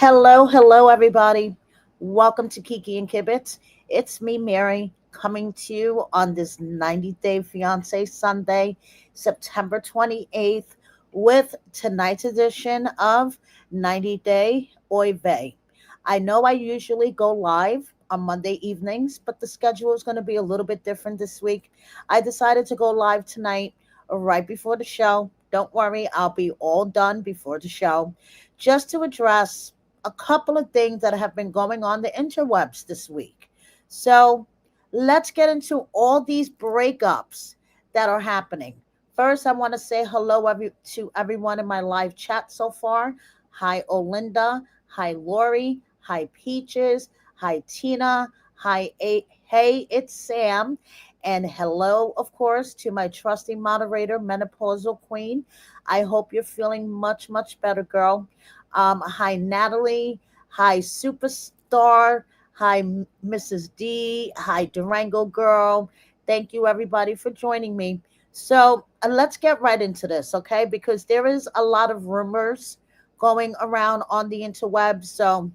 Hello, everybody. Welcome to Kiki and Kibitz. It's me, Mary, coming to you on this 90 Day Fiance Sunday, September 28th, with tonight's edition of 90 Day Oy Vey. I know I usually go live on Monday evenings, but the schedule is going to be a little bit different this week. I decided to go live tonight, right before the show. Don't worry, I'll be all done before the show, just to address a couple of things that have been going on the interwebs this week. So let's get into all these breakups that are happening. First, I want to say hello to everyone in my live chat so far. Hi, Olinda. Hi, Lori. Hi, Peaches. Hi, Tina. Hi, hey, it's Sam. And hello, of course, to my trusty moderator, Menopausal Queen. I hope you're feeling much, much better, girl. Hi, Natalie. Hi, Superstar. Hi, Mrs. D. Hi, Durango Girl. Thank you, everybody, for joining me. So let's get right into this, okay? Because there is a lot of rumors going around on the interwebs. So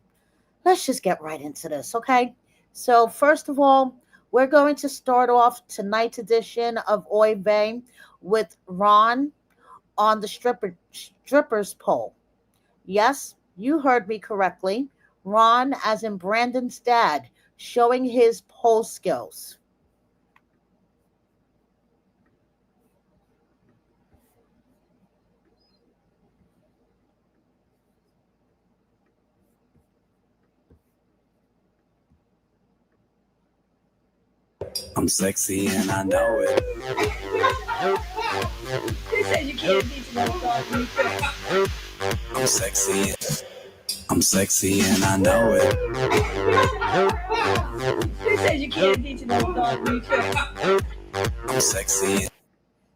let's just get right into this, okay? So, first of all, we're going to start off tonight's edition of Oy Vey with Ron on the strippers poll. Yes, you heard me correctly. Ron, as in Brandon's dad, showing his pole skills. I'm sexy and I know it. They said you can't teach no dog reflex. I'm sexy. I'm sexy and I know it. They said you can't teach no dog reflex. I'm sexy.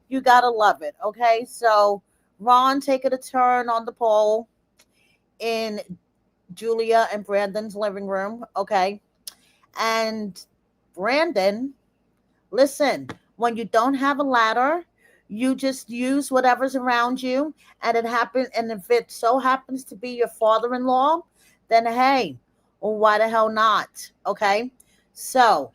You gotta love it, okay? So, Ron taking a turn on the pole in Julia and Brandon's living room, okay? And Brandon, listen, when you don't have a ladder, you just use whatever's around you, and it happens. And if it so happens to be your father-in-law, then hey, well, why the hell not? Okay, so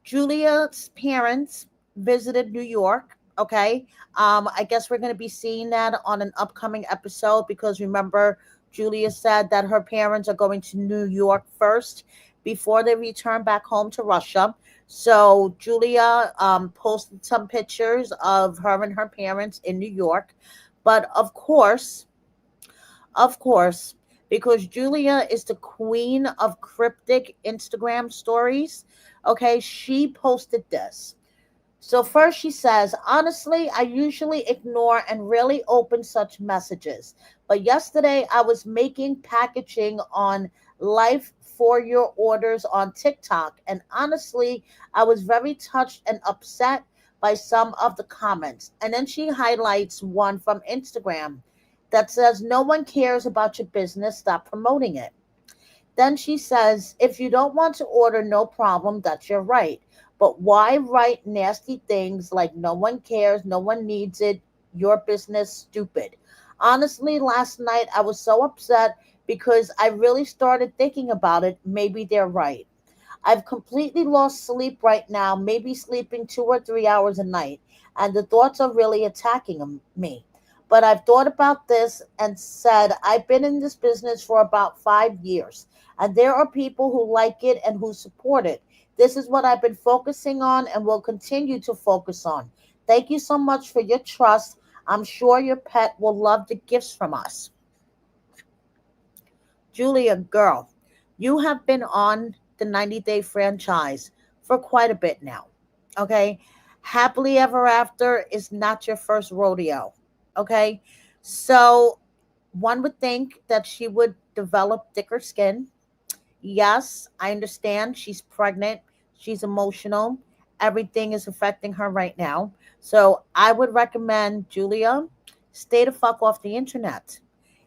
Julia's parents visited New York. Okay, I guess we're going to be seeing that on an upcoming episode because remember, Julia said that her parents are going to New York first before they return back home to Russia. So Julia posted some pictures of her and her parents in New York, but of course, because Julia is the queen of cryptic Instagram stories. Okay, she posted this. So first she says, honestly, I usually ignore and rarely open such messages. But yesterday I was making packaging on life for your orders on TikTok. And honestly, I was very touched and upset by some of the comments. And then she highlights one from Instagram that says, no one cares about your business, stop promoting it. Then she says, if you don't want to order, no problem, that's your right. But why write nasty things like no one cares, no one needs it, your business, stupid? Honestly, last night I was so upset because I really started thinking about it. Maybe they're right. I've completely lost sleep right now, maybe sleeping 2 or 3 hours a night, and the thoughts are really attacking me. But I've thought about this and said, I've been in this business for about 5 years, and there are people who like it and who support it. This is what I've been focusing on and will continue to focus on. Thank you so much for your trust. I'm sure your pet will love the gifts from us. Julia, girl, you have been on the 90 Day franchise for quite a bit now. Okay. Happily Ever After is not your first rodeo. Okay. So one would think that she would develop thicker skin. Yes, I understand she's pregnant, she's emotional, everything is affecting her right now. So I would recommend Julia stay the fuck off the internet.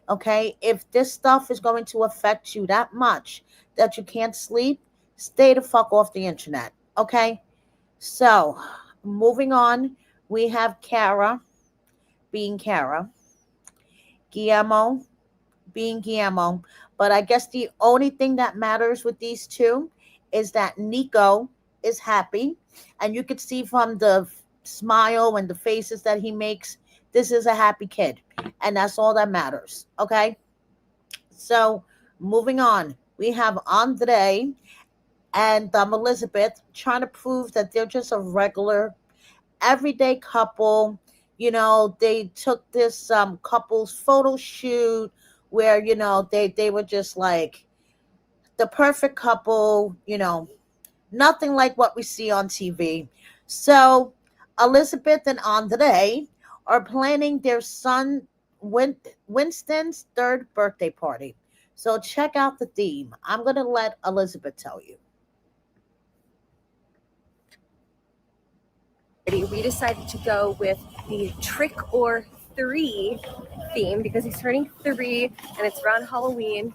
Okay, if this stuff is going to affect you that much that you can't sleep, stay the fuck off the internet. Okay, so moving on, we have Kara being Kara, Guillermo being Guillermo. But I guess the only thing that matters with these two is that Nico is happy. And you could see from the smile and the faces that he makes, this is a happy kid. And that's all that matters. Okay. So moving on, we have Andre and Elizabeth trying to prove that they're just a regular, everyday couple. They took this couple's photo shoot where they were just like the perfect couple. Nothing like what we see on TV. So Elizabeth and Andre are planning their son Winston's third birthday party. So check out the theme. I'm gonna let Elizabeth tell you. We decided to go with the trick or three theme because he's turning 3 and it's around Halloween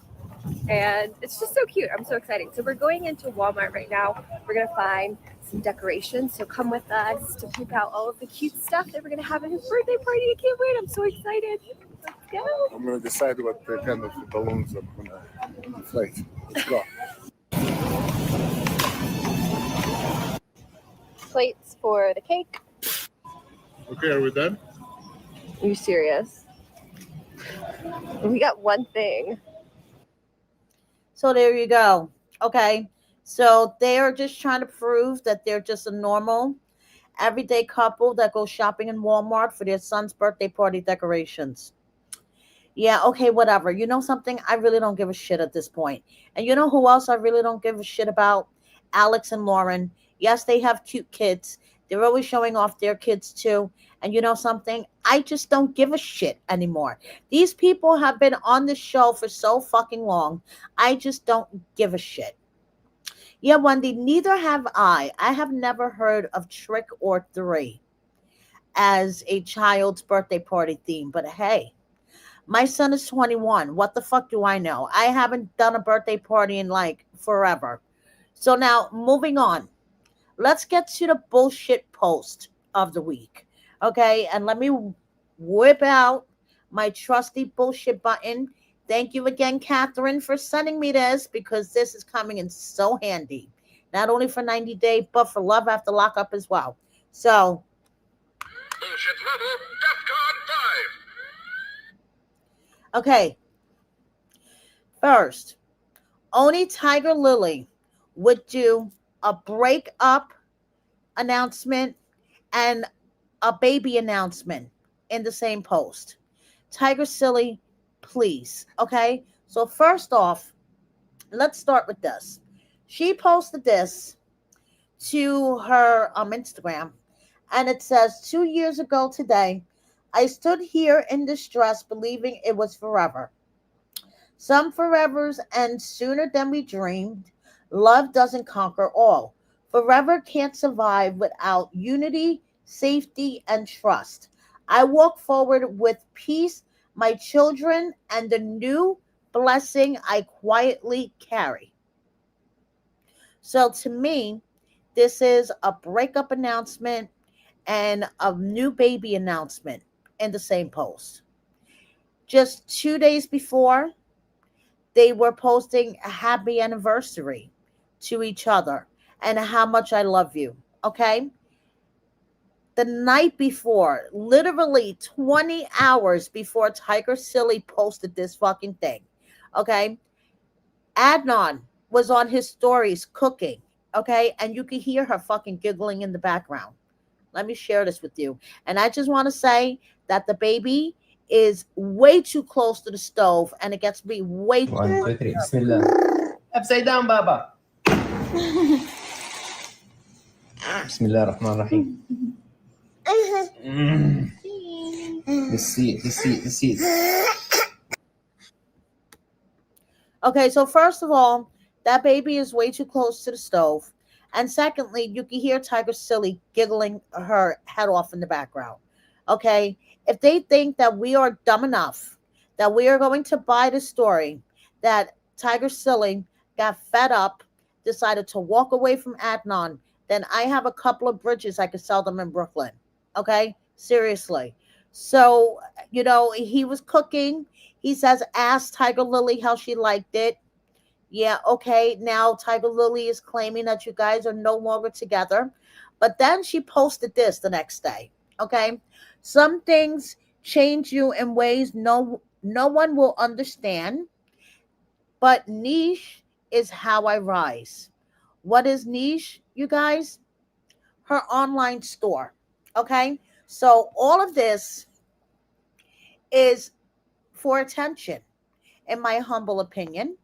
and it's just so cute. I'm so excited. So we're going into Walmart right now. We're gonna find some decorations. So come with us to pick out all of the cute stuff that we're gonna have at his birthday party. I can't wait. I'm so excited. Let's go. I'm gonna decide what kind of balloons I'm gonna inflate. Let's go. Plates for the cake. Okay, are we done? Are you serious? We got one thing. So there you go. Okay. So they are just trying to prove that they're just a normal, everyday couple that goes shopping in Walmart for their son's birthday party decorations. Yeah, okay, whatever. You know something? I really don't give a shit at this point. And you know who else I really don't give a shit about? Alex and Lauren. Yes, they have cute kids. They're always showing off their kids too. And you know something? I just don't give a shit anymore. These people have been on the show for so fucking long. I just don't give a shit. Yeah, Wendy, neither have I. I have never heard of Trick or Three as a child's birthday party theme. But hey, my son is 21. What the fuck do I know? I haven't done a birthday party in like forever. So now, moving on. Let's get to the bullshit post of the week. Okay, and let me whip out my trusty bullshit button. Thank you again, Catherine, for sending me this because this is coming in so handy. Not only for 90 Day, but for Love After Lockup as well. So, Bullshit level DEFCON 5. okay, first, only Tiger Lily would do a breakup announcement and a baby announcement in the same post. Tiger Silly, please. Okay. So, first off, let's start with this. She posted this to her Instagram, and it says, 2 years ago today, I stood here in distress, believing it was forever. Some forevers end sooner than we dreamed. Love doesn't conquer all. Forever can't survive without unity, safety, and trust. I walk forward with peace, my children, and the new blessing I quietly carry. So to me, this is a breakup announcement and a new baby announcement in the same post. Just 2 days before, they were posting a happy anniversary to each other and how much I love you. Okay. The night before, literally 20 hours before Tiger Silly posted this fucking thing. Okay. Adnan was on his stories cooking. Okay. And you could hear her fucking giggling in the background. Let me share this with you. And I just want to say that the baby is way too close to the stove and it gets me way. 1, 2, 3. Bismillah. Upside down, Baba. Bismillah ar-Rahman ar-Rahim. The seat. Okay, so first of all, that baby is way too close to the stove. And secondly, you can hear Tiger Silly giggling her head off in the background. Okay, if they think that we are dumb enough that we are going to buy the story that Tiger Silly got fed up, decided to walk away from Adnan, then I have a couple of bridges I could sell them in Brooklyn. Okay, seriously. So, he was cooking. He says, ask Tiger Lily how she liked it. Yeah, okay. Now Tiger Lily is claiming that you guys are no longer together. But then she posted this the next day. Okay. Some things change you in ways no one will understand, but niche is how I rise. What is niche, you guys? Her online store. Okay? So all of this is for attention, in my humble opinion.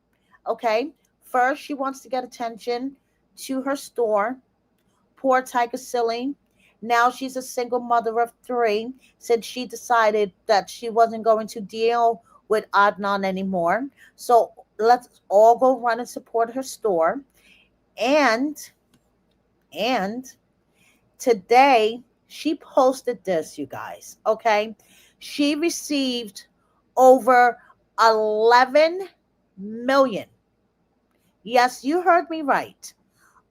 Okay? First, she wants to get attention to her store. Poor Tiger Silly. Now she's a single mother of three since she decided that she wasn't going to deal with Adnan anymore. So let's all go run and support her store. And and today she posted this, you guys. Okay. She received over 11 million. Yes, you heard me right.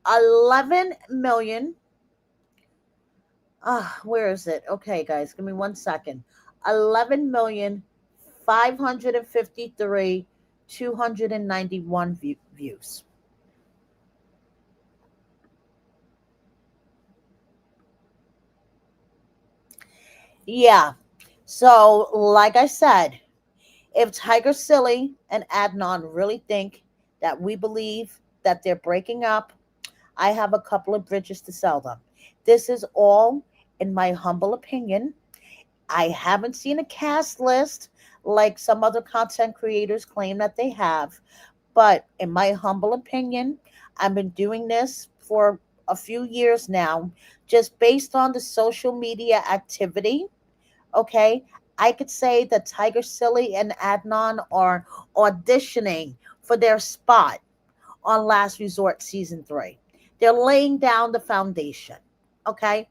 11 million. Where is it? Okay, guys, give me 1 second. 11,553,291 views. Yeah. So, like I said, if Tiger Silly and Adnan really think that we believe that they're breaking up, I have a couple of bridges to sell them. This is all, in my humble opinion. I haven't seen a cast list like some other content creators claim that they have, but in my humble opinion, I've been doing this for a few years now, just based on the social media activity. Okay, I could say that Tiger Silly and Adnan are auditioning for their spot on Last Resort season 3. They're laying down the foundation. Okay,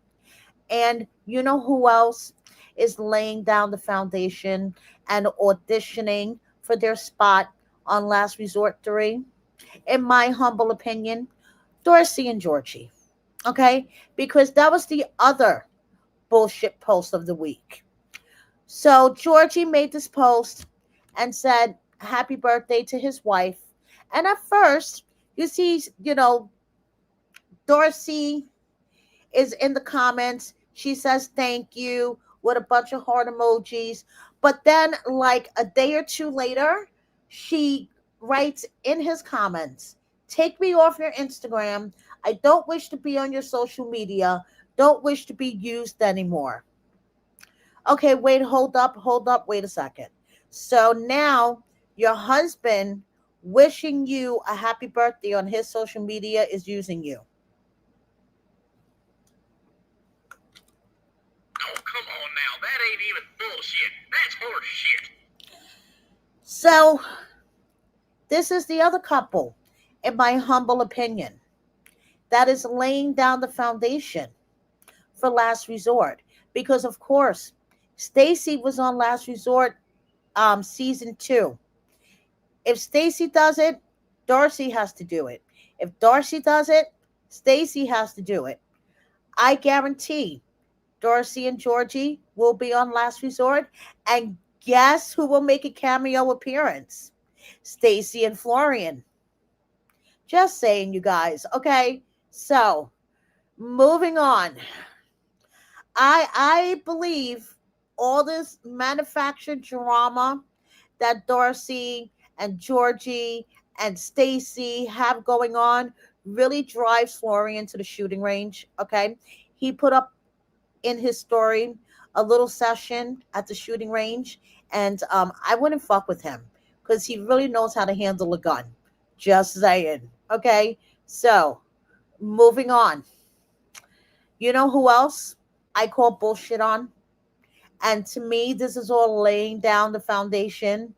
and you know who else is laying down the foundation and auditioning for their spot on Last Resort 3? In my humble opinion, Darcey and Georgie. Okay? Because that was the other bullshit post of the week. So Georgie made this post and said happy birthday to his wife. And at first, you see, Darcey is in the comments. She says thank you with a bunch of heart emojis. But then, like a day or two later, she writes in his comments, take me off your Instagram. I don't wish to be on your social media. Don't wish to be used anymore. Okay, wait, hold up, wait a second. So now your husband wishing you a happy birthday on his social media is using you. Oh, come on now. That ain't even bullshit. That's horse shit. So this is the other couple, in my humble opinion, that is laying down the foundation for Last Resort. Because of course, Stacy was on Last Resort season 2. If Stacy does it, Darcey has to do it. If Darcey does it, Stacy has to do it. I guarantee Darcey and Georgie will be on Last Resort. And guess who will make a cameo appearance? Stacy and Florian. Just saying, you guys. Okay, so moving on. I believe all this manufactured drama that Darcey and Georgie and Stacy have going on really drives Florian to the shooting range. Okay, he put up in his story a little session at the shooting range, and I wouldn't fuck with him because he really knows how to handle a gun. Just saying. Okay, so moving on. You know who else I call bullshit on? And to me, this is all laying down the foundation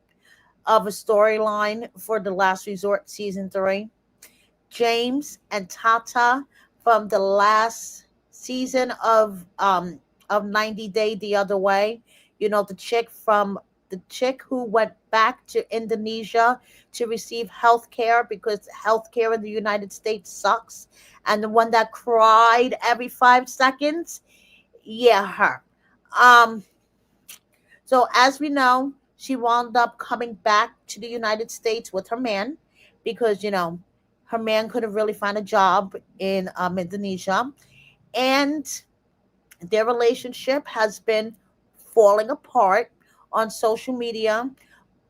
of a storyline for The Last Resort season 3. James and Tata from the last season of 90 Day the Other Way. The chick who went back to Indonesia to receive health care because health care in the United States sucks, and the one that cried every 5 seconds. Yeah, her. Um So as we know, she wound up coming back to the United States with her man because her man couldn't really find a job in Indonesia, and their relationship has been falling apart on social media.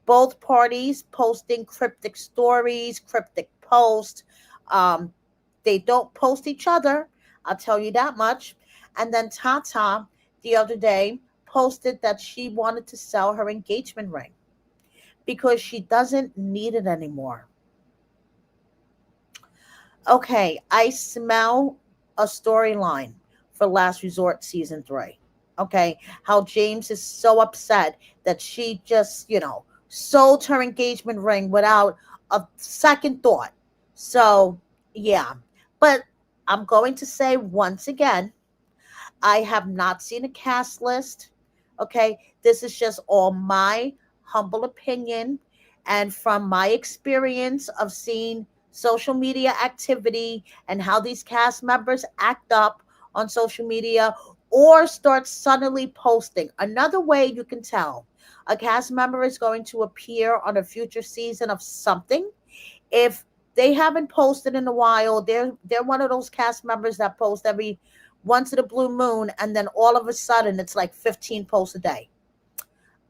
Both parties posting cryptic stories, cryptic posts. Um, they don't post each other, I'll tell you that much. And then Tata the other day posted that she wanted to sell her engagement ring because she doesn't need it anymore. Okay, I smell a storyline for Last Resort season 3. Okay, how James is so upset that she just, sold her engagement ring without a second thought. So, yeah. But I'm going to say once again, I have not seen a cast list. Okay, this is just all my humble opinion and from my experience of seeing social media activity and how these cast members act up on social media or start suddenly posting. Another way you can tell a cast member is going to appear on a future season of something if they haven't posted in a while. They're one of those cast members that post every once in a blue moon, and then all of a sudden it's like 15 posts a day.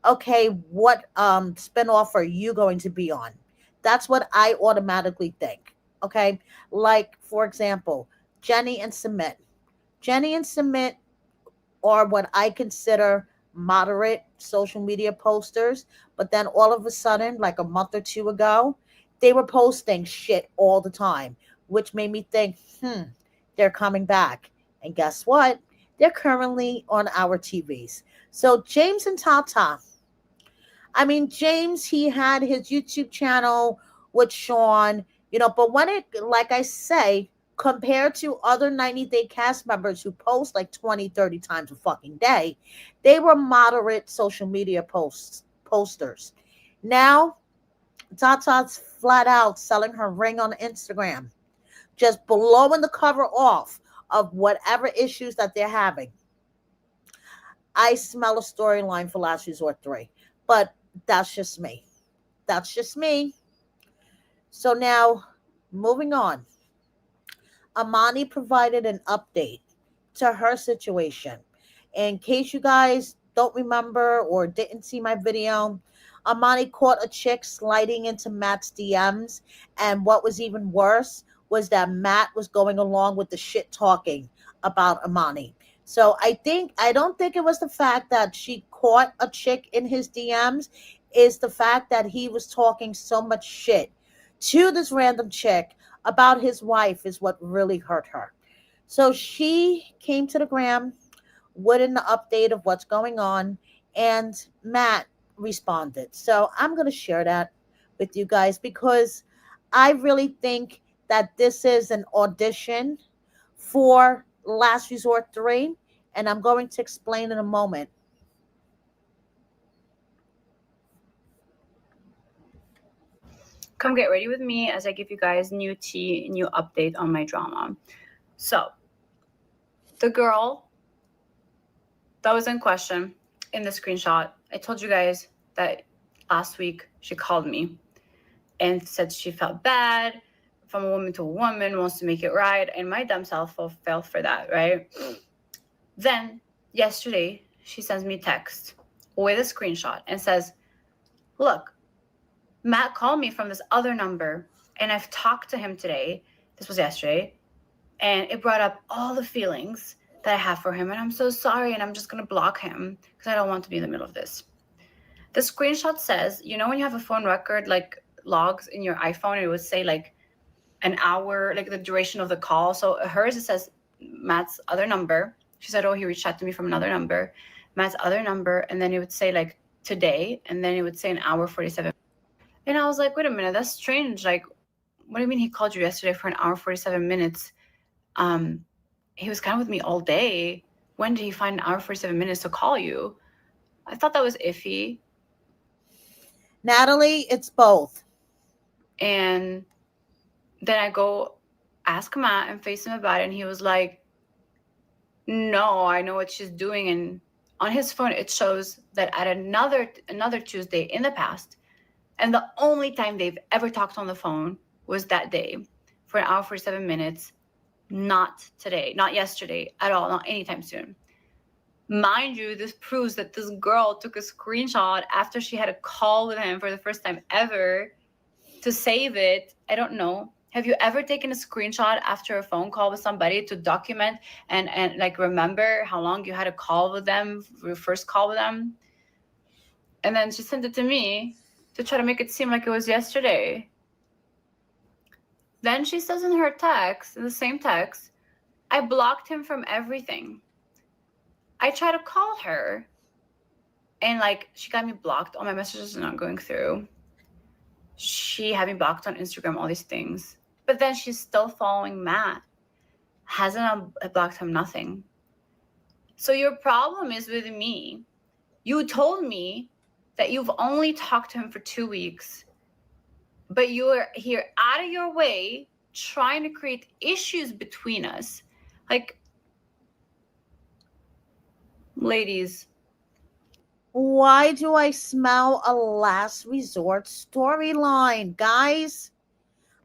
Okay, what spinoff are you going to be on? That's what I automatically think. Okay, like for example, Jenny and Submit. Jenny and Submit are what I consider moderate social media posters, but then all of a sudden, like a month or two ago, they were posting shit all the time, which made me think, they're coming back. And guess what? They're currently on our TVs. So James and Tata, I mean, James, he had his YouTube channel with Sean, but when it, like I say, compared to other 90 Day cast members who post like 20, 30 times a fucking day, they were moderate social media posters. Now, Tata's flat out selling her ring on Instagram, just blowing the cover off of whatever issues that they're having. I smell a storyline for Last Resort 3, but that's just me. That's just me. So now, moving on. Ammani provided an update to her situation. In case you guys don't remember or didn't see my video, Ammani caught a chick sliding into Matt's DMs, and what was even worse was that Matt was going along with the shit talking about Ammani. So I don't think it was the fact that she caught a chick in his DMs, is the fact that he was talking so much shit to this random chick about his wife is what really hurt her. So she came to the gram with an update of what's going on, and Matt responded. So I'm going to share that with you guys because I really think that this is an audition for Last Resort 3, and I'm going to explain in a moment. Come get ready with me as I give you guys new tea, new update on my drama. So, the girl that was in question in the screenshot, I told you guys that last week she called me and said she felt bad from a woman to a woman, wants to make it right, and my dumb self fell for that, right? Then, yesterday, she sends me a text with a screenshot and says, look, Matt called me from this other number, and I've talked to him today. This was yesterday, and it brought up all the feelings that I have for him, and I'm so sorry, and I'm just going to block him because I don't want to be in the middle of this. The screenshot says, when you have a phone record, like logs in your iPhone, it would say like an hour, like the duration of the call. So hers, it says Matt's other number. She said, oh, he reached out to me from another number, Matt's other number, and then it would say like today, and then it would say an hour 47. And I was like, wait a minute, that's strange. Like, what do you mean he called you yesterday for an hour 47 minutes? He was kind of with me all day. When did he find an hour 47 minutes to call you? I thought that was iffy. Natalie, it's both. And then I go ask Matt and face him about it, and he was like, no, I know what she's doing, and on his phone, it shows that at another Tuesday in the past, and the only time they've ever talked on the phone was that day for an hour, 47 minutes, not today, not yesterday at all, not anytime soon. Mind you, this proves that this girl took a screenshot after she had a call with him for the first time ever to save it. I don't know. Have you ever taken a screenshot after a phone call with somebody to document and like remember how long you had a call with them, your first call with them? And then she sent it to me to try to make it seem like it was yesterday. Then she says in her text, in the same text, I blocked him from everything. I tried to call her and like she got me blocked. All my messages are not going through. She had me blocked on Instagram, all these things. But then she's still following Matt. Hasn't blocked him, nothing. So your problem is with me. You told me that you've only talked to him for 2 weeks, but you're here out of your way trying to create issues between us. Like, ladies. Why do I smell a last resort storyline, guys?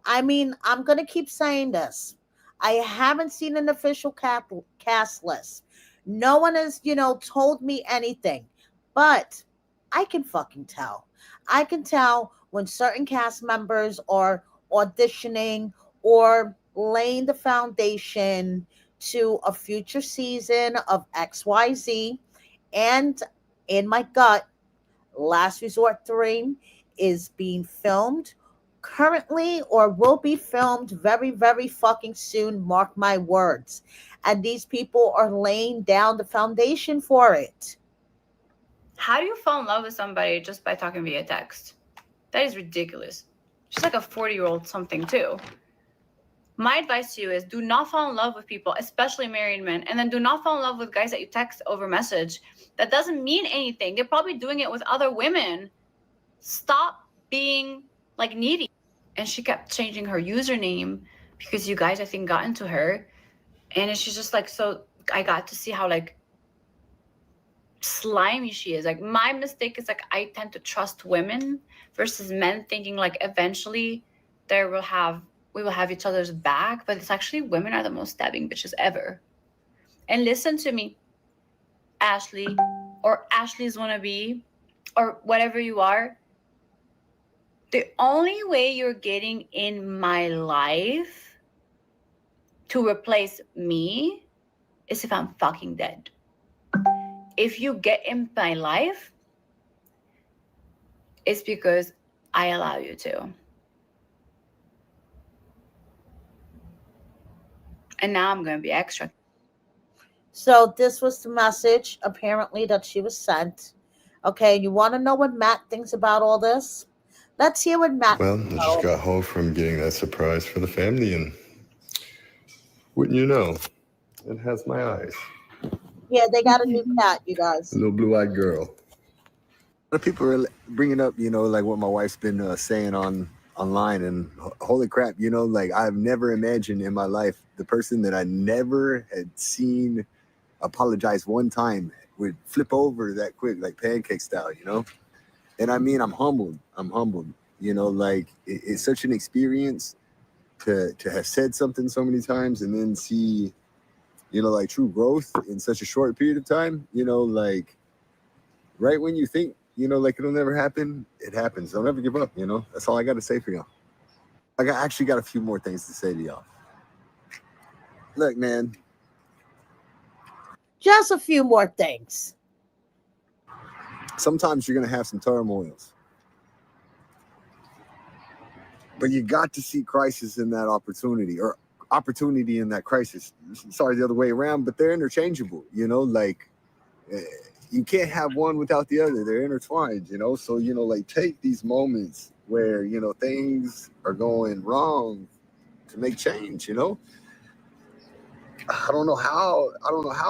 I mean, I'm going to keep saying this. I haven't seen an official cast list. No one has, told me anything. But I can fucking tell. I can tell when certain cast members are auditioning or laying the foundation to a future season of XYZ. And in my gut, Last Resort 3 is being filmed currently or will be filmed very, very fucking soon. Mark my words. And these people are laying down the foundation for it. How do you fall in love with somebody just by talking via text? That is ridiculous. She's like a 40-year-old something too. My advice to you is do not fall in love with people, especially married men, and then do not fall in love with guys that you text over message. That doesn't mean anything. They're probably doing it with other women. Stop being like needy. And she kept changing her username because you guys, I think, got into her. And she's just like, so I got to see how like slimy she is. Like my mistake is like I tend to trust women versus men, thinking like eventually we will have each other's back, but it's actually women are the most stabbing bitches ever. And listen to me, Ashley, or Ashley's wannabe, or whatever you are. The only way you're getting in my life to replace me is if I'm fucking dead. If you get in my life, it's because I allow you to. And now I'm going to be extra. So this was the message apparently that she was sent. Okay, you want to know what Matt thinks about all this? Let's hear what Matt Well, I just got home from getting that surprise for the family, and wouldn't you know, it has my eyes. Yeah, they got a new cat, you guys. A little blue-eyed girl. A lot of people are bringing up, like what my wife's been saying online, and holy crap, like I've never imagined in my life the person that I never had seen apologize one time would flip over that quick, like pancake style, And I mean, I'm humbled, like it's such an experience to have said something so many times and then see, like true growth in such a short period of time, like right when you think, like it'll never happen, it happens. Don't ever give up, That's all I got to say for y'all. I actually got a few more things to say to y'all. Look, man. Just a few more things. Sometimes you're going to have some turmoils. But you got to see crisis in that opportunity, or opportunity in that crisis. Sorry, the other way around, but they're interchangeable, like you can't have one without the other. They're intertwined, So, like take these moments where, things are going wrong to make change, I don't know how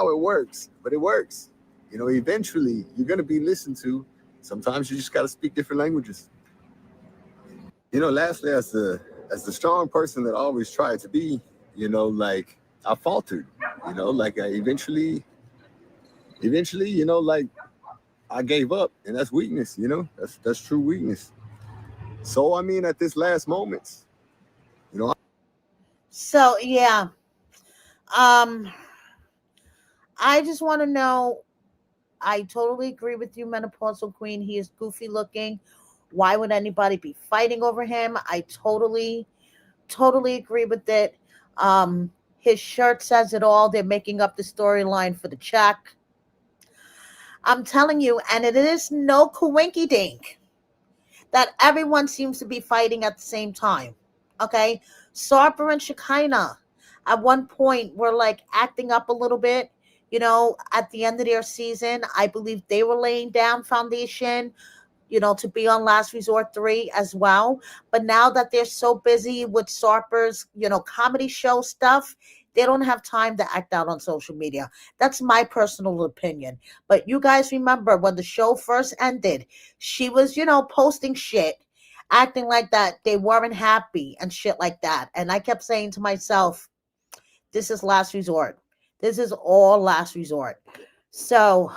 it works, but it works. Eventually you're going to be listened to. Sometimes you just got to speak different languages. Lastly, as the strong person that I always tried to be, like I faltered, like I eventually eventually, like I gave up, and that's weakness. That's true weakness. So I mean, at this last moments, you know, So yeah, um, I just want to know. I totally agree with you, menopausal queen. He is goofy looking. Why would anybody be fighting over him? I totally agree with it. His shirt says it all. They're making up the storyline for the check. I'm telling you, and it is no coinky dink that everyone seems to be fighting at the same time. Okay? Sarper and Shekinah at one point were like acting up a little bit. At the end of their season, I believe they were laying down foundation, to be on Last Resort 3 as well. But now that they're so busy with Sarper's, comedy show stuff, they don't have time to act out on social media. That's my personal opinion. But you guys remember when the show first ended, she was, posting shit, acting like that they weren't happy and shit like that. And I kept saying to myself, this is Last Resort. This is all Last Resort. So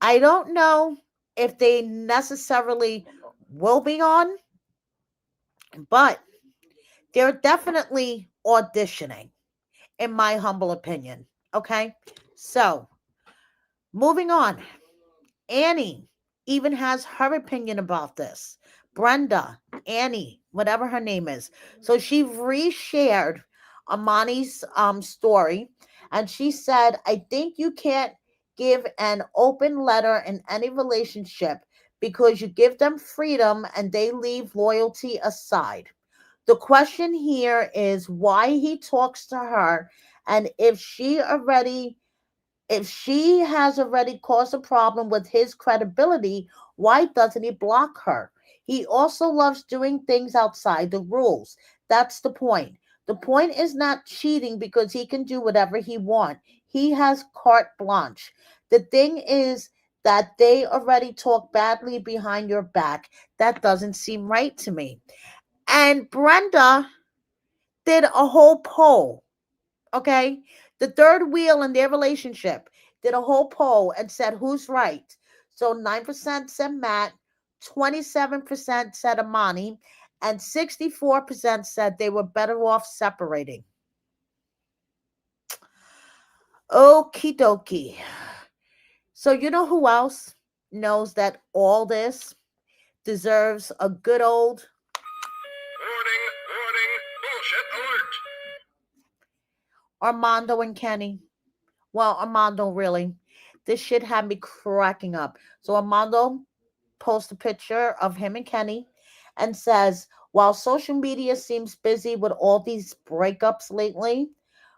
I don't know if they necessarily will be on, but they're definitely auditioning, in my humble opinion. Okay? So, moving on. Annie even has her opinion about this. Brenda, Annie, whatever her name is. So she reshared Ammani's story, and she said, I think you can't give an open letter in any relationship because you give them freedom and they leave loyalty aside. The question here is why he talks to her, and if she has already caused a problem with his credibility, why doesn't he block her? He also loves doing things outside the rules. That's the point. The point is not cheating because he can do whatever he wants. He has carte blanche. The thing is that they already talk badly behind your back. That doesn't seem right to me. And Brenda did a whole poll. Okay. The third wheel in their relationship did a whole poll and said who's right. So 9% said Matt, 27% said Ammani, and 64% said they were better off separating. Okie dokie. So you know who else knows that all this deserves a good old Warning, warning, bullshit alert. Armando and Kenny. Well, Armando, really. This shit had me cracking up. So Armando posts a picture of him and Kenny and says, while social media seems busy with all these breakups lately,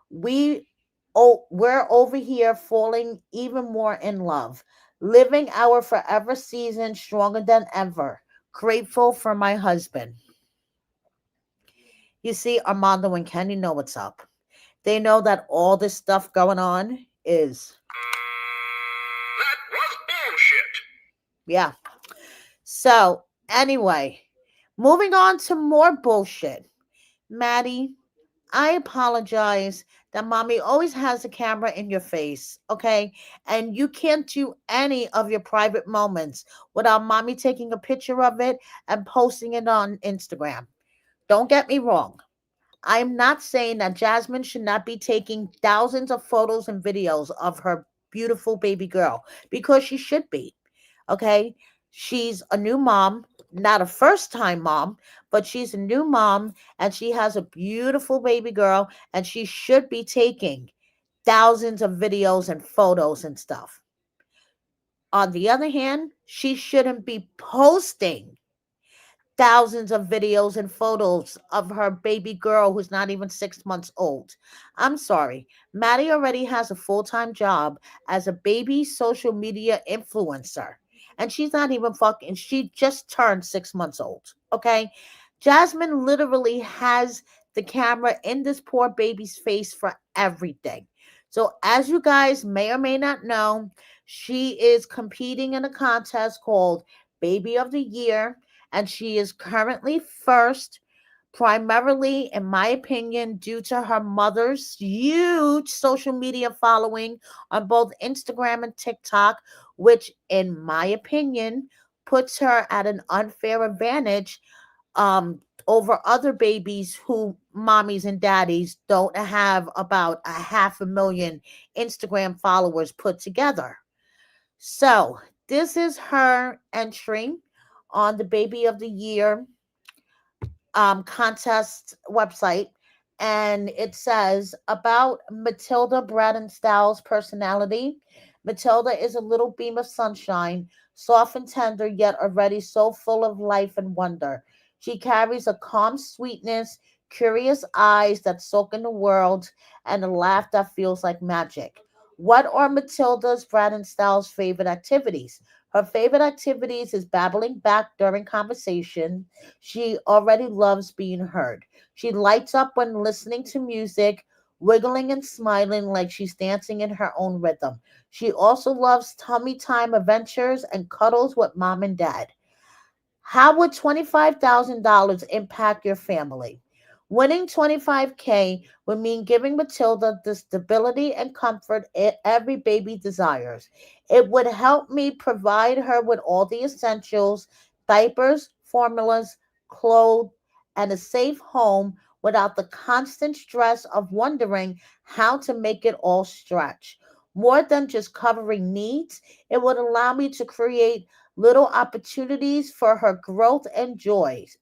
we we're over here falling even more in love, living our forever season stronger than ever. Grateful for my husband. You see, Armando and Kenny know what's up. They know that all this stuff going on is, That was bullshit. yeah. So, anyway, moving on to more bullshit. Maddie, I apologize that mommy always has a camera in your face, okay? And you can't do any of your private moments without mommy taking a picture of it and posting it on Instagram. Don't get me wrong. I'm not saying that Jasmine should not be taking thousands of photos and videos of her beautiful baby girl because she should be. Okay? She's a new mom, not a first time mom, but she's a new mom and she has a beautiful baby girl and she should be taking thousands of videos and photos and stuff. On the other hand, she shouldn't be posting thousands of videos and photos of her baby girl who's not even 6 months old. I'm sorry. Maddie already has a full time job as a baby social media influencer. And she's not even fucking, she just turned 6 months old. Okay. Jasmine literally has the camera in this poor baby's face for everything. So, as you guys may or may not know, she is competing in a contest called Baby of the Year and she is currently first, primarily, in my opinion, due to her mother's huge social media following on both Instagram and TikTok, which, in my opinion, puts her at an unfair advantage over other babies who mommies and daddies don't have about a 500,000 Instagram followers put together. So, this is her entry on the Baby of the Year contest website, and it says about Matilda Bradenstow's personality. Matilda is a little beam of sunshine, soft and tender, yet already so full of life and wonder. She carries a calm sweetness, curious eyes that soak in the world, and a laugh that feels like magic. What are Matilda's Bradenstow's favorite activities? Her favorite activities is babbling back during conversation. She already loves being heard. She lights up when listening to music, wiggling and smiling like she's dancing in her own rhythm. She also loves tummy time adventures and cuddles with mom and dad. How would $25,000 impact your family? Winning 25K would mean giving Matilda the stability and comfort every baby desires. It would help me provide her with all the essentials: diapers, formulas, clothes, and a safe home without the constant stress of wondering how to make it all stretch. More than just covering needs, it would allow me to create little opportunities for her growth and joys,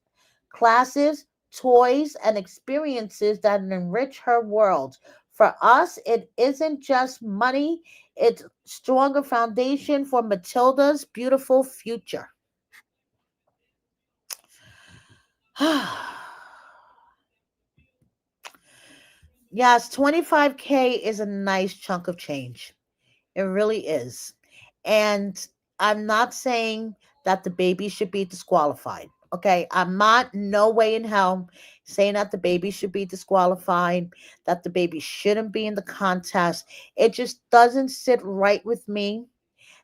classes, toys, and experiences that enrich her world. For us, it isn't just money, it's stronger foundation for Matilda's beautiful future. Yes, 25K is a nice chunk of change. It really is. And I'm not saying that the baby should be disqualified. Okay. I'm not, no way in hell, saying that the baby should be disqualified, that the baby shouldn't be in the contest. It just doesn't sit right with me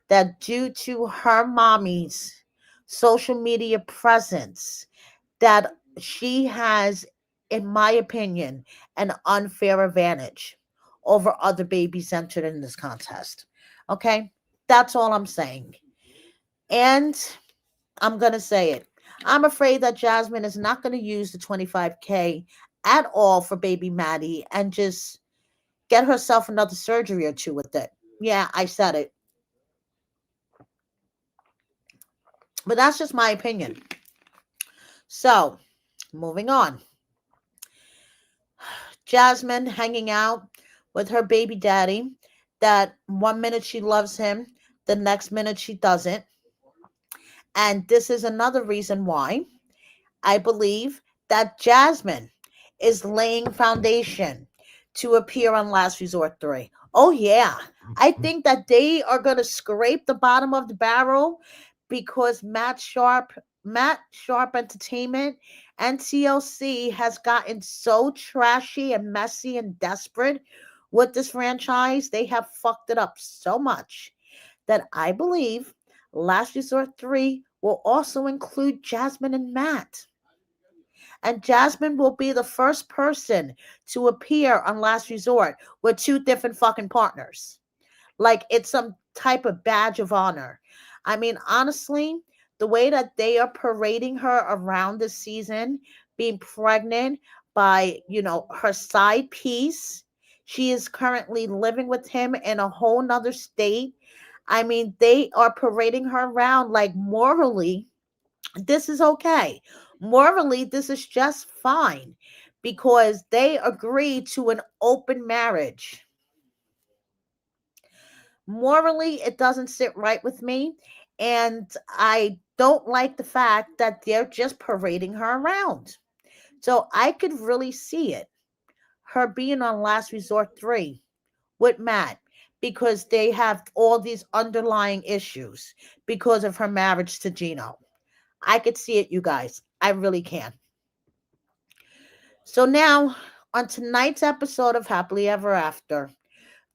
that due to her mommy's social media presence, that she has, in my opinion, an unfair advantage over other babies entered in this contest. Okay? That's all I'm saying. And I'm going to say it. I'm afraid that Jasmine is not going to use the 25K at all for baby Maddie and just get herself another surgery or two with it. Yeah, I said it. But that's just my opinion. So, moving on. Jasmine hanging out with her baby daddy, that one minute she loves him, the next minute she doesn't. And this is another reason why I believe that Jasmine is laying foundation to appear on Last Resort 3. Oh, yeah. I think that they are going to scrape the bottom of the barrel because Matt Sharp Entertainment and TLC has gotten so trashy and messy and desperate with this franchise. They have fucked it up so much that I believe Last Resort 3 will also include Jasmine and Matt. And Jasmine will be the first person to appear on Last Resort with two different fucking partners. Like it's some type of badge of honor. I mean, honestly, the way that they are parading her around this season, being pregnant by, her side piece, she is currently living with him in a whole nother state. I mean, they are parading her around like morally this is okay. Morally, this is just fine because they agreed to an open marriage. Morally, it doesn't sit right with me. And I don't like the fact that they're just parading her around. So I could really see it. Her being on Last Resort 3 with Matt because they have all these underlying issues because of her marriage to Gino. I could see it, you guys. I really can. So now, on tonight's episode of Happily Ever After,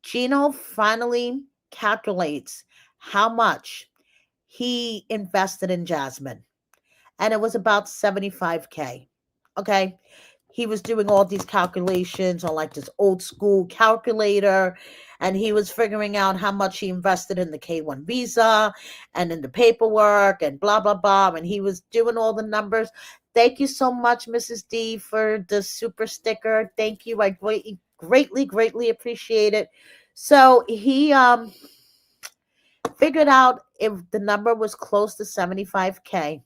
Gino finally calculates how much he invested in Jasmine. And it was about 75K. Okay. He was doing all these calculations on like this old school calculator, and he was figuring out how much he invested in the K1 visa and in the paperwork and blah blah blah, and he was doing all the numbers. Thank you so much, Mrs. D, for the super sticker. Thank you. I greatly appreciate it. So he figured out if the number was close to 75K.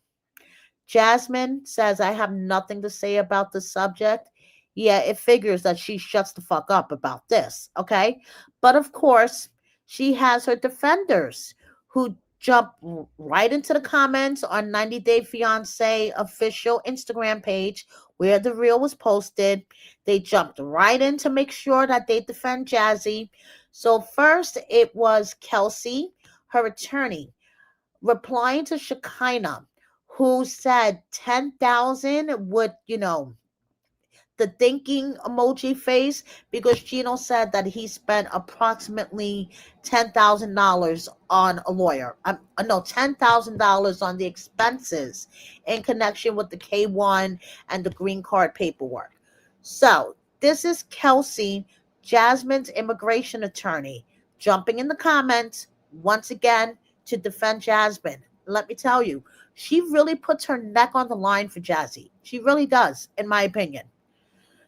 Jasmine says, I have nothing to say about the subject. Yeah, it figures that she shuts the fuck up about this, okay? But of course, she has her defenders who jump right into the comments on 90 Day Fiance official Instagram page where the reel was posted. They jumped right in to make sure that they defend Jazzy. So first it was Kelsey, her attorney, replying to Shekinah, who said 10,000 would, the thinking emoji face, because Gino said that he spent approximately $10,000 on a lawyer. No, $10,000 on the expenses in connection with the K1 and the green card paperwork. So this is Kelsey, Jasmine's immigration attorney, jumping in the comments once again to defend Jasmine. Let me tell you, she really puts her neck on the line for Jazzy. She really does, in my opinion.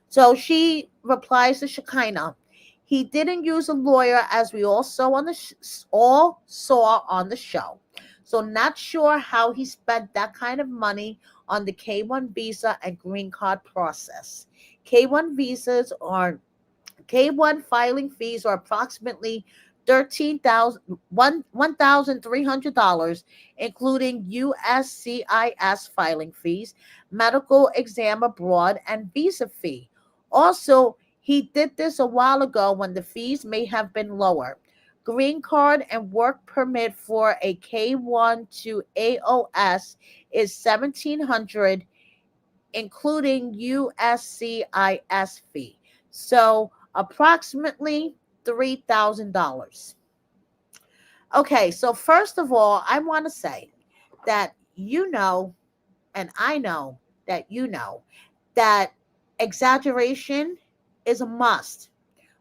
So she replies to Shekinah. He didn't use a lawyer, as we all saw on the show. So not sure how he spent that kind of money on the K1 visa and green card process. K1 visas are K1 filing fees are approximately $1,300, including USCIS filing fees, medical exam abroad, and visa fee. Also, he did this a while ago when the fees may have been lower. Green card and work permit for a K1 to AOS is $1,700, including USCIS fee. So approximately $3,000. Okay, so first of all, I want to say that and I know that exaggeration is a must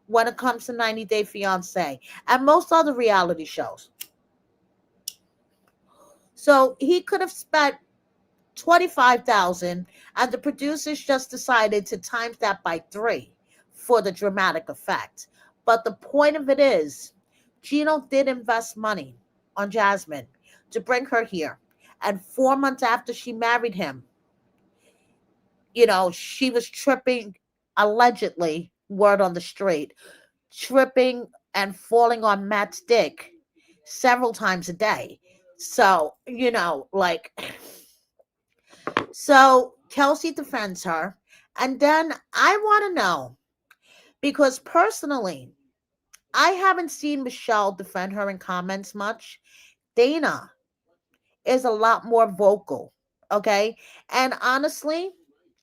when it comes to 90 Day Fiance and most other reality shows. So he could have spent 25,000, and the producers just decided to times that by 3 for the dramatic effect. But the point of it is, Gino did invest money on Jasmine to bring her here. And 4 months after she married him, she was tripping, allegedly, word on the street, tripping and falling on Matt's dick several times a day. So, so Kelsey defends her. And then I want to know, because personally, I haven't seen Michelle defend her in comments much. Dana is a lot more vocal. Okay. And honestly,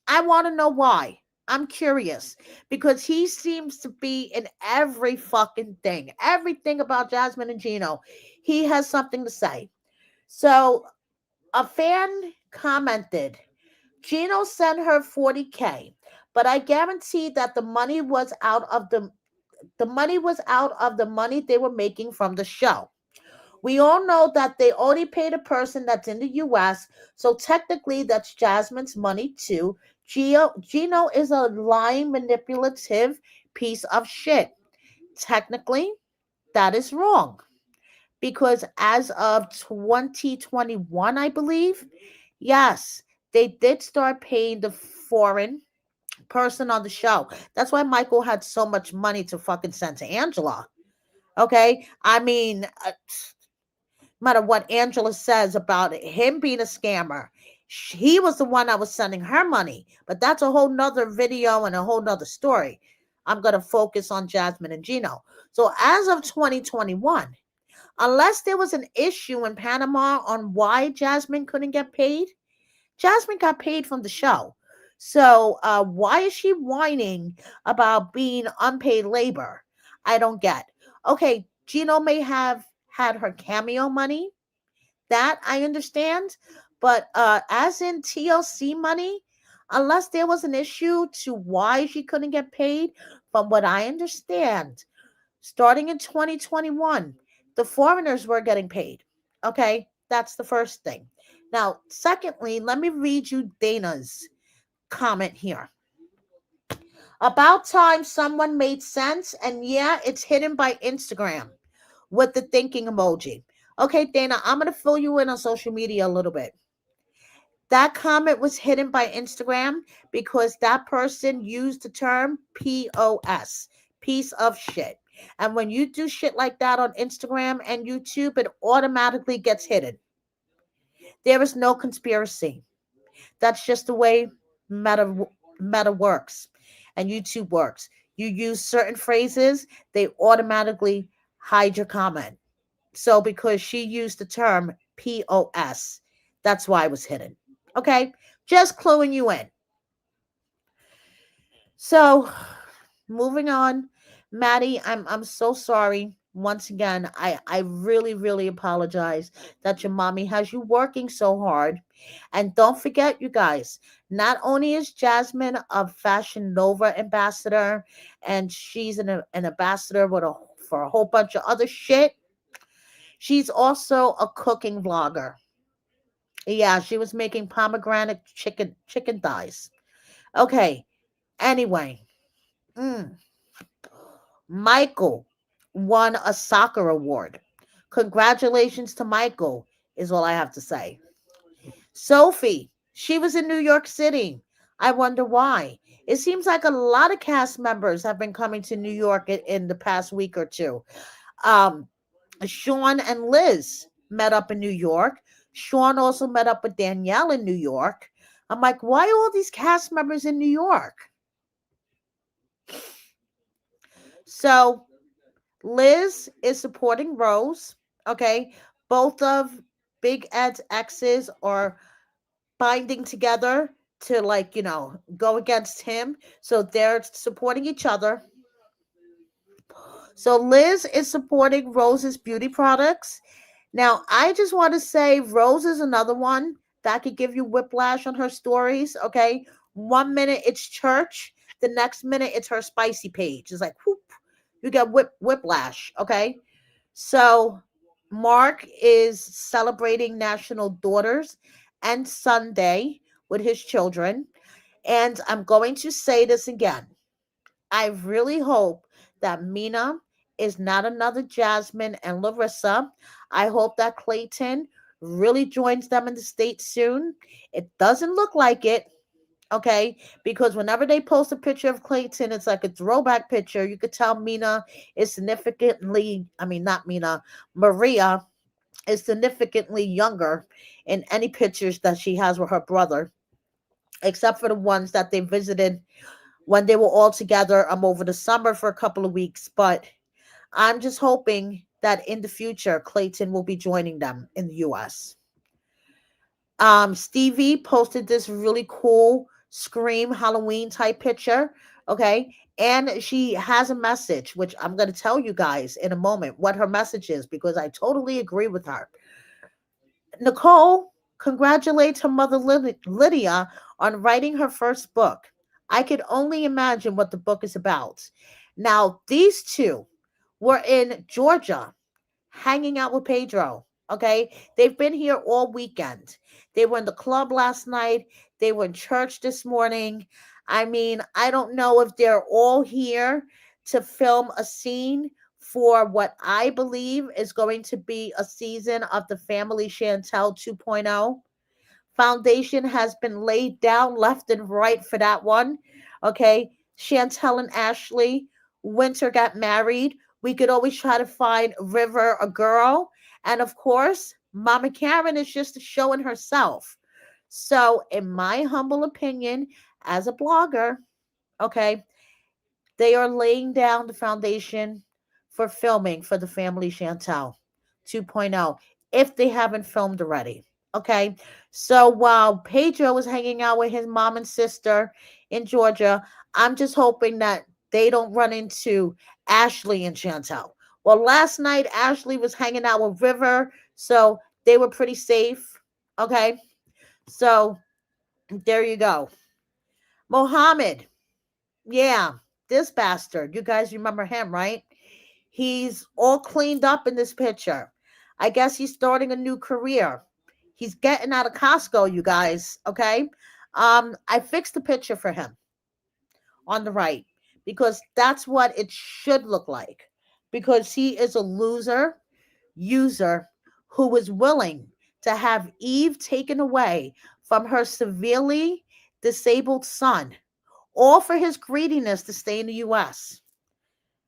I want to know why. I'm curious because he seems to be in every fucking thing. Everything about Jasmine and Gino, he has something to say. So a fan commented, Gino sent her 40K, but I guarantee that the money was out of the money they were making from the show. We all know that they only paid a person that's in the US, so technically that's Jasmine's money too. Gino is a lying, manipulative piece of shit. Technically, that is wrong because as of 2021, I believe, yes, they did start paying the foreign person on the show. That's why Michael had so much money to fucking send to Angela. Okay? I mean, no matter what Angela says about him being a scammer, he was the one that was sending her money. But that's a whole nother video and a whole nother story. I'm going to focus on Jasmine and Gino. So as of 2021, unless there was an issue in Panama on why Jasmine couldn't get paid, Jasmine got paid from the show. So why is she whining about being unpaid labor? I don't get. Okay, Gino may have had her cameo money. That I understand. But as in TLC money, unless there was an issue to why she couldn't get paid. From what I understand, starting in 2021, the foreigners were getting paid. Okay, that's the first thing. Now, secondly, let me read you Dana's comment here. About time someone made sense, and yeah, it's hidden by Instagram with the thinking emoji. Okay, Dana, I'm going to fill you in on social media a little bit. That comment was hidden by Instagram because that person used the term POS, piece of shit. And when you do shit like that on Instagram and YouTube, it automatically gets hidden. There is no conspiracy. That's just the way Meta works and YouTube works. You use certain phrases, they automatically hide your comment. So because she used the term POS, that's why it was hidden. Okay? Just cluing you in. So moving on. Maddie, I'm so sorry. Once again, I really apologize that your mommy has you working so hard. And don't forget, you guys, not only is Jasmine a Fashion Nova ambassador, and she's an ambassador for a whole bunch of other shit, she's also a cooking vlogger. Yeah, she was making pomegranate chicken thighs. Okay, anyway. Mm. Michael won a soccer award. Congratulations to Michael, is all I have to say. Sophie, she was in New York City. I wonder why. It seems like a lot of cast members have been coming to New York in the past week or two. Um, Sean and Liz met up in New York. Sean also met up with Danielle in New York. I'm like, why are all these cast members in New York? So Liz is supporting Rose. Okay. Both of Big Ed's exes are binding together to, like, go against him. So they're supporting each other. So Liz is supporting Rose's beauty products. Now, I just want to say Rose is another one that could give you whiplash on her stories. Okay. 1 minute it's church, the next minute it's her spicy page. It's like, whoop, you get whiplash. Okay. So Mark is celebrating National Daughters and Sunday with his children. And I'm going to say this again. I really hope that Mina is not another Jasmine and Larissa. I hope that Clayton really joins them in the States soon. It doesn't look like it, okay? Because whenever they post a picture of Clayton, it's like a throwback picture. You could tell Mina is significantly, I mean, not Mina, Maria is significantly younger in any pictures that she has with her brother, except for the ones that they visited when they were all together over the summer for a couple of weeks. But I'm just hoping that in the future, Clayton will be joining them in the US. Stevie posted this really cool Scream Halloween type picture. Okay. And she has a message, which I'm going to tell you guys in a moment what her message is, because I totally agree with her. Nicole congratulates her mother Lydia on writing her first book. I could only imagine what the book is about. Now, these two were in Georgia hanging out with Pedro. Okay. They've been here all weekend. They were in the club last night. They were in church this morning. I mean, I don't know if they're all here to film a scene for what I believe is going to be a season of the Family Chantel 2.0. Foundation has been laid down left and right for that one. Okay. Chantel and Ashley, Winter got married. We could always try to find River a girl. And of course, Mama Karen is just showing herself. So, in my humble opinion, as a blogger, okay, they are laying down the foundation for filming for the Family Chantel 2.0 if they haven't filmed already. Okay. So while Pedro was hanging out with his mom and sister in Georgia, I'm just hoping that they don't run into Ashley and Chantel. Well, last night, Ashley was hanging out with River, so they were pretty safe. Okay. So there you go. Mohammed. Yeah, this bastard. You guys remember him, right? He's all cleaned up in this picture. I guess he's starting a new career. He's getting out of Costco, you guys. Okay. I fixed the picture for him on the right because that's what it should look like. Because he is a loser user who was willing to have Eve taken away from her severely disabled son, all for his greediness to stay in the US.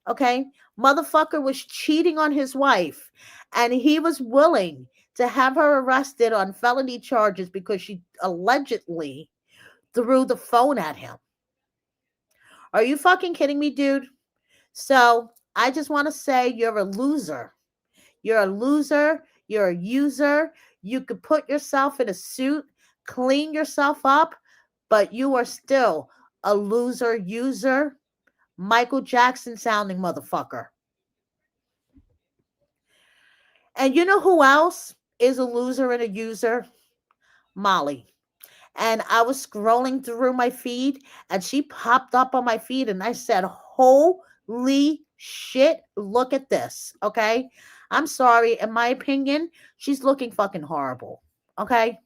Okay? Motherfucker was cheating on his wife, and he was willing to have her arrested on felony charges because she allegedly threw the phone at him. Are you fucking kidding me, dude? So I just want to say you're a loser. You're a loser. You're a user. You could put yourself in a suit, clean yourself up, but you are still a loser user, Michael Jackson sounding motherfucker. And you know who else is a loser and a user? Molly. And I was scrolling through my feed and she popped up on my feed and I said, holy shit, look at this. Okay. I'm sorry. In my opinion, she's looking fucking horrible. Okay.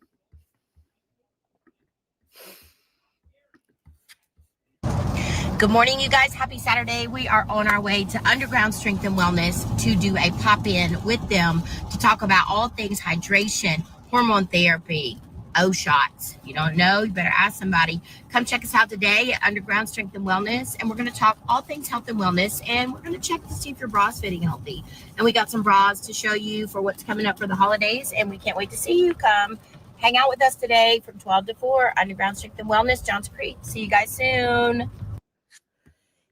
Good morning, you guys. Happy Saturday. We are on our way to Underground Strength and Wellness to do a pop-in with them to talk about all things hydration, hormone therapy, O shots. You don't know, you better ask somebody. Come check us out today at Underground Strength and Wellness, and we're going to talk all things health and wellness, and we're going to check to see if your bra's fitting healthy. And we got some bras to show you for what's coming up for the holidays, and we can't wait to see you. Come hang out with us today from 12 to 4, Underground Strength and Wellness, Johnson Creek. See you guys soon.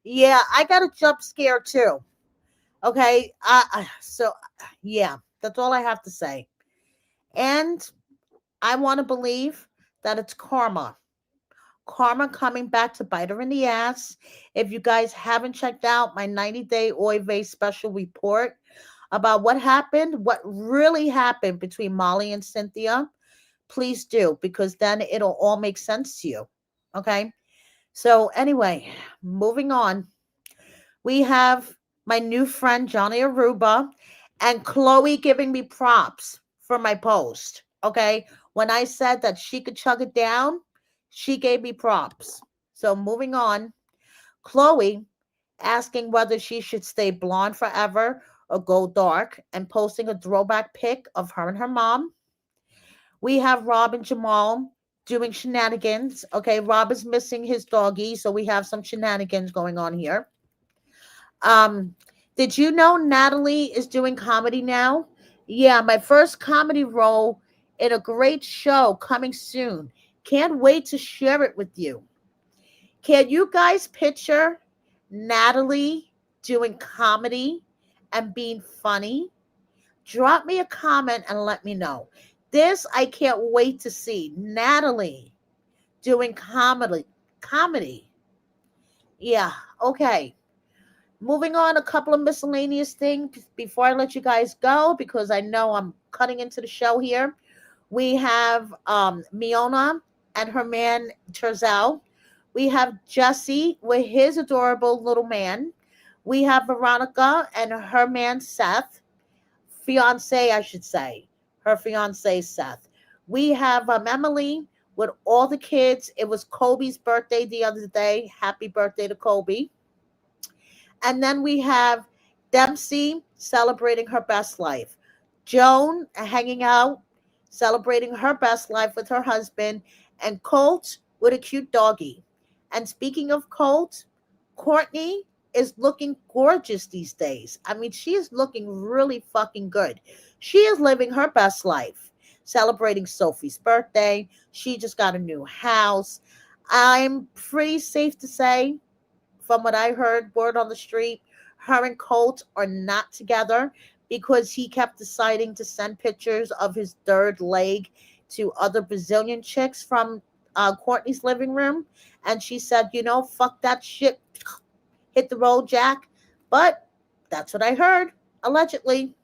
Yeah, I got a jump scare too. Okay. So, yeah, that's all I have to say. And I want to believe that it's karma. Karma coming back to bite her in the ass. If you guys haven't checked out my 90-day Oive special report about what happened, what really happened between Molly and Cynthia, please do, because then it'll all make sense to you. Okay. So, anyway, moving on. We have my new friend Johnny Aruba and Chloe giving me props for my post. Okay. When I said that she could chug it down, she gave me props. So moving on, Chloe asking whether she should stay blonde forever or go dark and posting a throwback pic of her and her mom. We have Rob and Jamal doing shenanigans. Okay, Rob is missing his doggy, so we have some shenanigans going on here. Um, did you know Natalie is doing comedy now? Yeah, my first comedy role in a great show coming soon. Can't wait to share it with you. Can you guys picture Natalie doing comedy and being funny? Drop me a comment and let me know. This I can't wait to see. Natalie doing comedy. Comedy. Yeah, okay. Moving on, a couple of miscellaneous things before I let you guys go, because I know I'm cutting into the show here. We have Miona and her man Terzel. We have Jesse with his adorable little man. We have Veronica and her man Seth, fiance, I should say, her fiance Seth. We have Emily with all the kids. It was Kobe's birthday the other day. Happy birthday to Kobe. And then we have Dempsey celebrating her best life. Joan hanging out, celebrating her best life with her husband. And Colt with a cute doggy. And speaking of Colt, Courtney is looking gorgeous these days. I mean, she is looking really fucking good. She is living her best life, celebrating Sophie's birthday. She just got a new house. I'm pretty safe to say, from what I heard, word on the street, her and Colt are not together because he kept deciding to send pictures of his third leg to other Brazilian chicks from Courtney's living room. And she said, you know, fuck that shit. Hit the road, Jack. But that's what I heard, allegedly.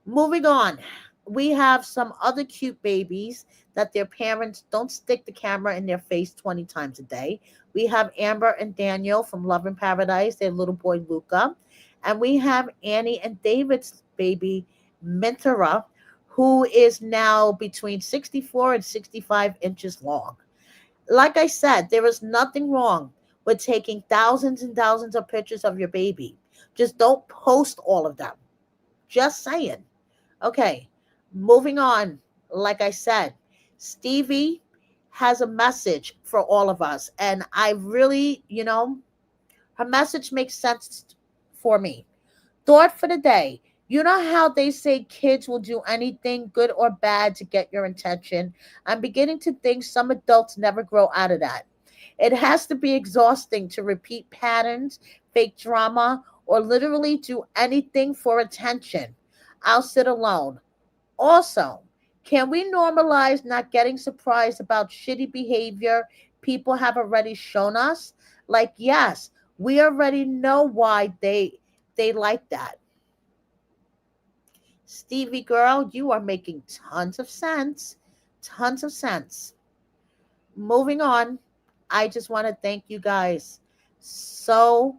Moving on. we have some other cute babies that their parents don't stick the camera in their face 20 times a day. We have Amber and Daniel from Love in Paradise, their little boy Luca. And we have Annie and David's baby, Minthara, who is now between 64 and 65 inches long. Like I said, there is nothing wrong with taking thousands and thousands of pictures of your baby. Just don't post all of them. Just saying. Okay, moving on. Like I said, Stevie has a message for all of us. And I really, her message makes sense for me. Thought for the day. You know how they say kids will do anything, good or bad, to get your attention? I'm beginning to think some adults never grow out of that. It has to be exhausting to repeat patterns, fake drama, or literally do anything for attention. I'll sit alone. Also, can we normalize not getting surprised about shitty behavior people have already shown us? Like, yes, we already know why they like that. Stevie girl, you are making tons of sense. Tons of sense. Moving on, I just want to thank you guys so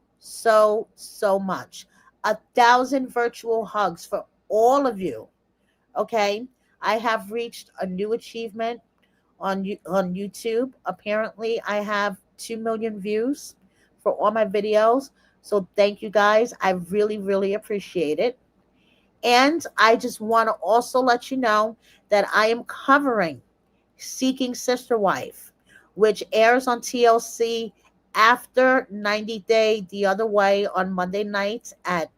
much. 1,000 virtual hugs for all of you. Okay, I have reached a new achievement on YouTube. Apparently, I have 2 million views for all my videos. So thank you guys. I really appreciate it. And I just want to also let you know that I am covering Seeking Sister Wife, which airs on TLC after 90 Day the other way on Monday nights at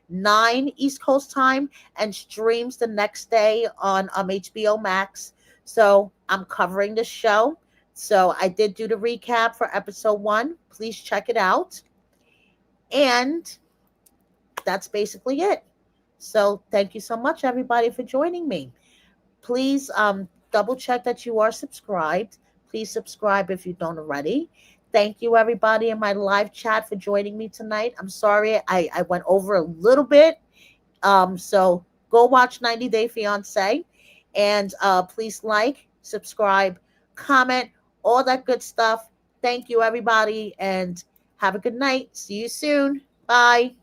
9 East Coast time and streams the next day on HBO Max. So I'm covering the show. So I did do the recap for episode 1. Please check it out. And that's basically it. So thank you so much, everybody, for joining me. Please double check that you are subscribed. Please subscribe if you don't already. Thank you, everybody, in my live chat for joining me tonight. I'm sorry I went over a little bit. So go watch 90 Day Fiance. And please like, subscribe, comment, all that good stuff. Thank you, everybody, and have a good night. See you soon. Bye.